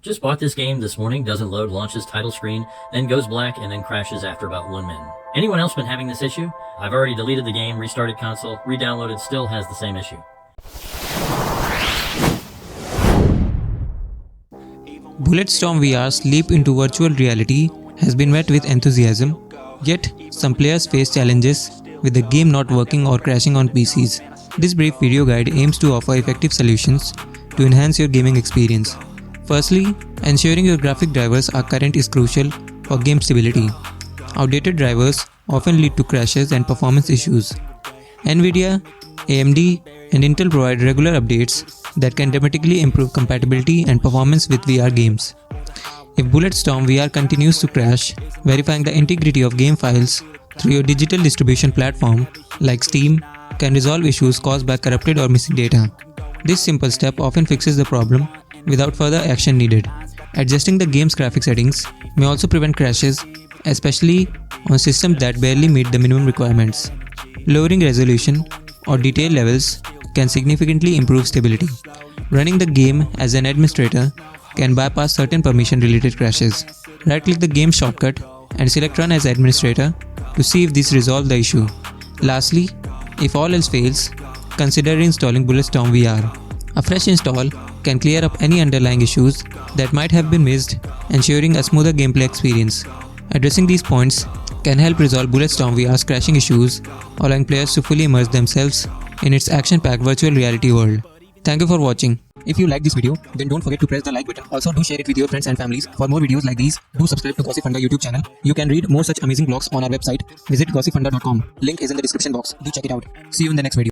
Just bought this game this morning, doesn't load, launches title screen, then goes black and then crashes after about 1 minute. Anyone else been having this issue? I've already deleted the game, restarted console, re-downloaded, still has the same issue. Bulletstorm VR's leap into virtual reality has been met with enthusiasm, yet some players face challenges with the game not working or crashing on PCs. This brief video guide aims to offer effective solutions to enhance your gaming experience. Firstly, ensuring your graphic drivers are current is crucial for game stability. Outdated drivers often lead to crashes and performance issues. Nvidia, AMD, and Intel provide regular updates that can dramatically improve compatibility and performance with VR games. If Bulletstorm VR continues to crash, verifying the integrity of game files through your digital distribution platform like Steam can resolve issues caused by corrupted or missing data. This simple step often fixes the problem without further action needed. Adjusting the game's graphic settings may also prevent crashes, especially on systems that barely meet the minimum requirements. Lowering resolution or detail levels can significantly improve stability. Running the game as an administrator can bypass certain permission-related crashes. Right-click the game shortcut and select Run as Administrator to see if this resolves the issue. Lastly, if all else fails, consider reinstalling Bulletstorm VR. A fresh install can clear up any underlying issues that might have been missed, ensuring a smoother gameplay experience. Addressing these points can help resolve Bulletstorm VR's crashing issues, allowing players to fully immerse themselves in its action-packed virtual reality world. Thank you for watching. If you like this video, then don't forget to press the like button. Also, do share it with your friends and families. For more videos like these, do subscribe to Gossipfunda YouTube channel. You can read more such amazing blogs on our website. Visit gossipfunda.com. Link is in the description box. Do check it out. See you in the next video.